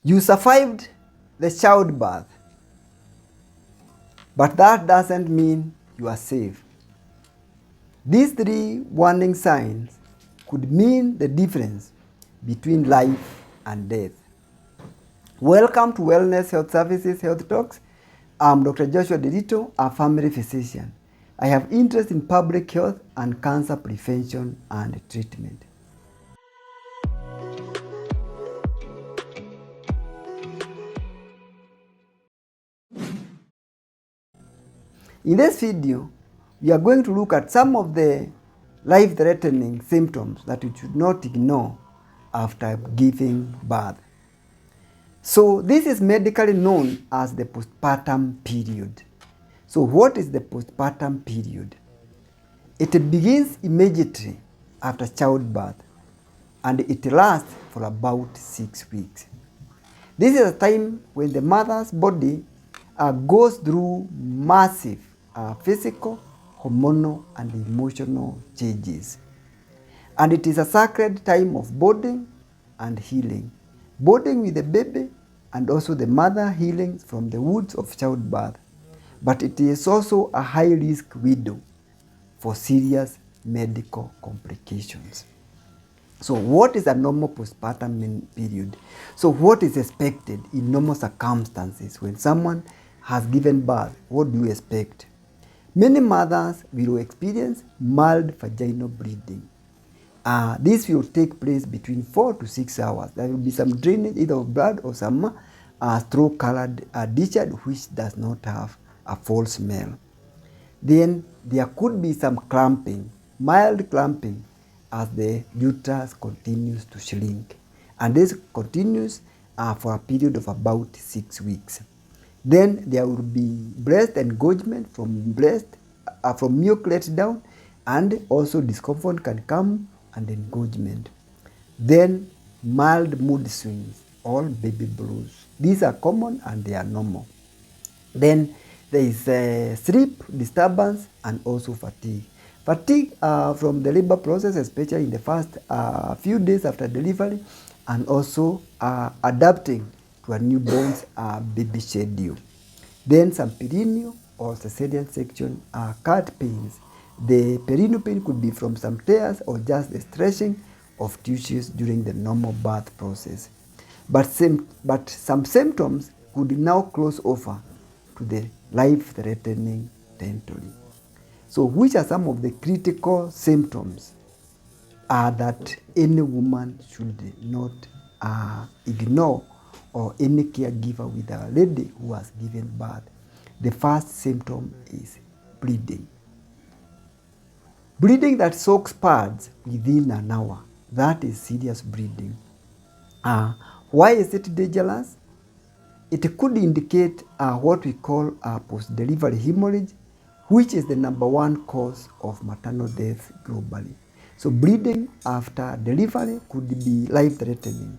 You survived the childbirth, but that doesn't mean you are safe. These 3 warning signs could mean the difference between life and death. Welcome to Wellness Health Services Health Talks. I'm Dr. Joshua Derito, a family physician. I have interest in public health and cancer prevention and treatment. In this video, we are going to look at some of the life-threatening symptoms that you should not ignore after giving birth. So this is medically known as the postpartum period. So what is the postpartum period? It begins immediately after childbirth and it lasts for about 6 weeks. This is a time when the mother's body goes through massive physical, hormonal, and emotional changes. And it is a sacred time of bonding and healing. Bonding with the baby and also the mother healing from the wounds of childbirth. But it is also a high-risk window for serious medical complications. So what is a normal postpartum period? So what is expected in normal circumstances when someone has given birth? What do you expect? Many mothers will experience mild vaginal bleeding. This will take place between 4 to 6 hours. There will be some drainage either of blood or some straw-colored discharge which does not have a foul smell. Then there could be some clamping, mild clamping, as the uterus continues to shrink. And this continues for a period of about 6 weeks. Then there will be breast engorgement from milk let down, and also discomfort can come and engorgement. Then mild mood swings or baby blues. These are common and they are normal. Then there is sleep disturbance and also fatigue. Fatigue from the labor process, especially in the first few days after delivery, and also adapting to a newborn's baby schedule. Then some perineal or cesarean section cut pains. The perineal pain could be from some tears or just the stretching of tissues during the normal birth process. But some symptoms could now cross over to the life-threatening territory. So which are some of the critical symptoms that any woman should not ignore, or any caregiver with a lady who has given birth? The first symptom is bleeding. Bleeding that soaks pads within an hour. That is serious bleeding. Why is it dangerous? It could indicate what we call post-delivery hemorrhage, which is the #1 cause of maternal death globally. So bleeding after delivery could be life-threatening.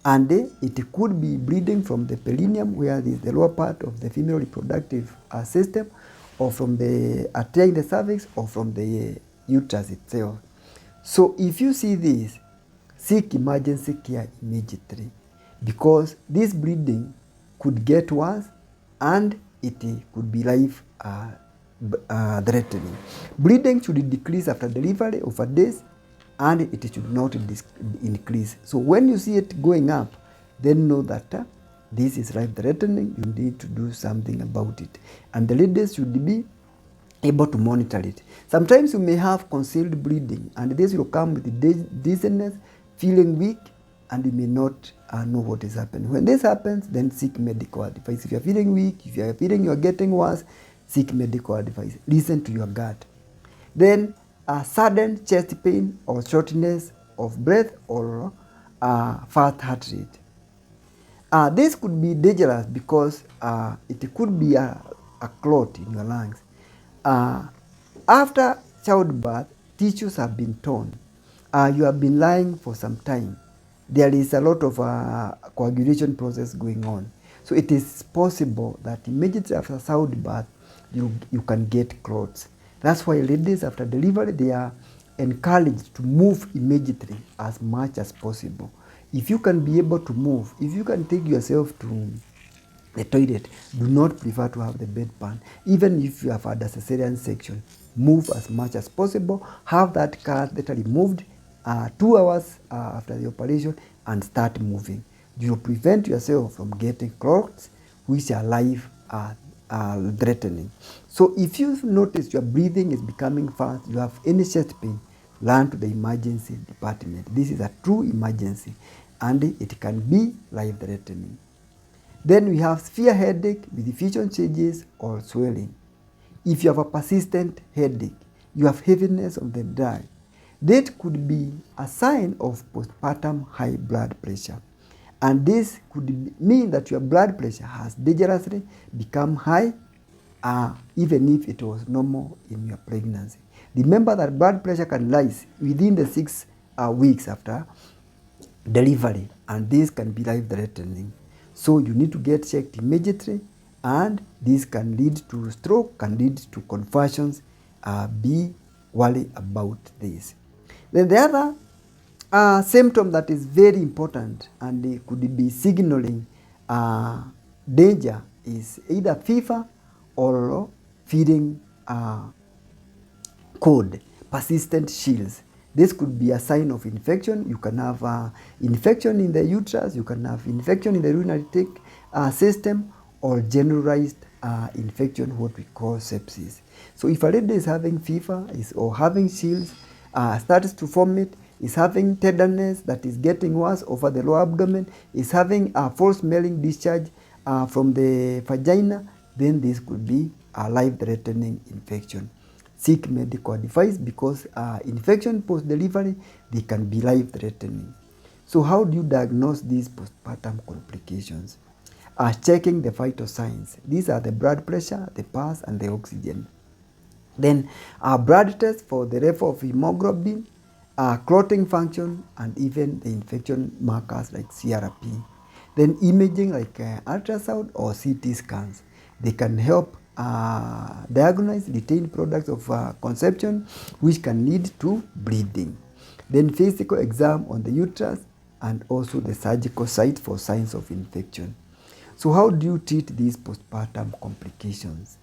And it could be bleeding from the perineum, where is the lower part of the female reproductive system, or from the artery in the cervix, or from the uterus itself. So if you see this, seek emergency care immediately, because this bleeding could get worse and it could be life threatening. Bleeding should decrease after delivery over days, and it should not increase. So when you see it going up, then know that this is life-threatening. You need to do something about it. And the ladies should be able to monitor it. Sometimes you may have concealed bleeding, and this will come with dizziness, feeling weak, and you may not know what is happening. When this happens, then seek medical advice. If you are feeling weak, if you are feeling you are getting worse, seek medical advice. Listen to your gut. Then sudden chest pain or shortness of breath or fast heart rate. This could be dangerous because it could be a clot in your lungs. After childbirth, tissues have been torn. You have been lying for some time. There is a lot of coagulation process going on. So it is possible that immediately after childbirth, you can get clots. That's why ladies after delivery, they are encouraged to move immediately as much as possible. If you can be able to move, if you can take yourself to the toilet, do not prefer to have the bedpan. Even if you have had a cesarean section, move as much as possible. Have that catheter removed 2 hours after the operation and start moving. You prevent yourself from getting clots which are life threatening. So if you notice your breathing is becoming fast, you have any chest pain, run to the emergency department. This is a true emergency and it can be life threatening. Then we have severe headache with diffusion changes or swelling. If you have a persistent headache, you have heaviness of the eye, that could be a sign of postpartum high blood pressure. And this could mean that your blood pressure has dangerously become high, even if it was normal in your pregnancy. Remember that blood pressure can rise within the 6 weeks after delivery, and this can be life-threatening. So you need to get checked immediately, and this can lead to stroke, can lead to convulsions. Be worried about this. Then the other symptom that is very important and it could be signaling danger is either fever or feeling cold, persistent chills. This could be a sign of infection. You can have infection in the uterus, you can have infection in the urinary system, or generalized infection, what we call sepsis. So if a lady is having fever or having chills, starts to vomit, is having tenderness that is getting worse over the lower abdomen, is having a foul-smelling discharge from the vagina, then this could be a life-threatening infection. Seek medical advice because infection post-delivery, they can be life-threatening. So how do you diagnose these postpartum complications? Checking the vital signs. These are the blood pressure, the pulse, and the oxygen. Then blood tests for the level of hemoglobin, clotting function, and even the infection markers like CRP. Then imaging like ultrasound or CT scans. They can help diagnose retained products of conception, which can lead to bleeding. Then physical exam on the uterus and also the surgical site for signs of infection. So how do you treat these postpartum complications?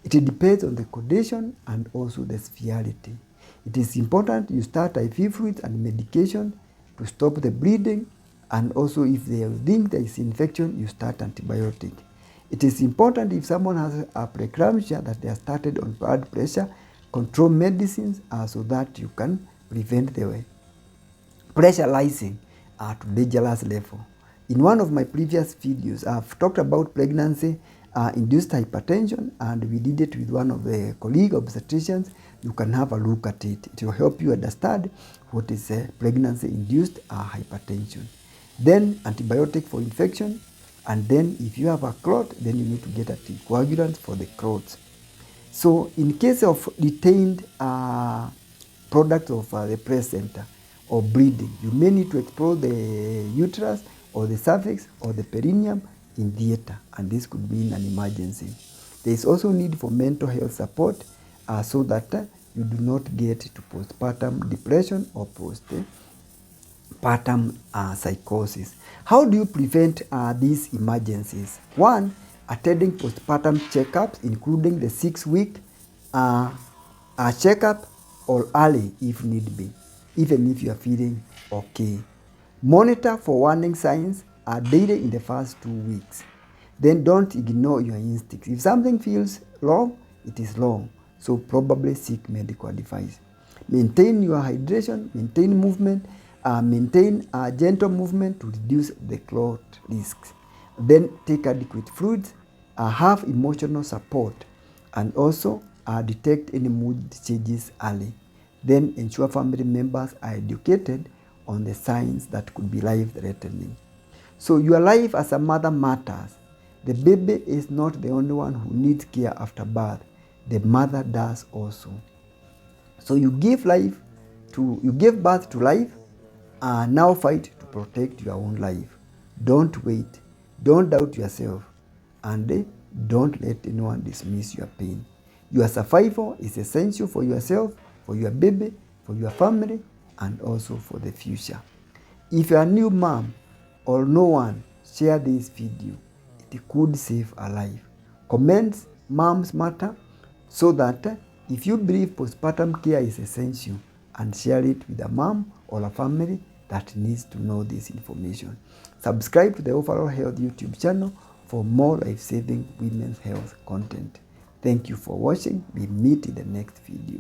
It depends on the condition and also the severity. It is important you start IV fluids and medication to stop the bleeding, and also if they think there is infection, you start antibiotic. It is important if someone has a preeclampsia that they are started on blood pressure control medicines so that you can prevent the pressure rising to dangerous level. In one of my previous videos, I've talked about pregnancy induced hypertension, and we did it with one of the colleague obstetricians. You can have a look at it. It will help you understand what is pregnancy induced hypertension. Then antibiotic for infection, and then if you have a clot, then you need to get anticoagulant for the clots. So in case of retained product of the placenta or bleeding, you may need to explore the uterus or the cervix or the perineum in theater, and this could be in an emergency. There is also need for mental health support so that you do not get to postpartum depression or postpartum psychosis. How do you prevent these emergencies? One, attending postpartum checkups, including the 6-week checkup or early if need be, even if you are feeling okay. Monitor for warning signs daily in the first 2 weeks. Then don't ignore your instincts. If something feels wrong, it is wrong. So probably seek medical advice. Maintain your hydration, maintain movement, maintain gentle movement to reduce the clot risks. Then take adequate fluids, have emotional support, and also detect any mood changes early. Then ensure family members are educated on the signs that could be life-threatening. So your life as a mother matters. The baby is not the only one who needs care after birth. The mother does also. So you give birth to life, now fight to protect your own life. Don't wait. Don't doubt yourself. And don't let anyone dismiss your pain. Your survival is essential for yourself, for your baby, for your family, and also for the future. If you are a new mom or no one, share this video. It could save a life. Comments moms matter, so that if you believe postpartum care is essential, and share it with a mom or a family that needs to know this information. Subscribe to the Overall Health YouTube channel for more life-saving women's health content. Thank you for watching. We meet in the next video.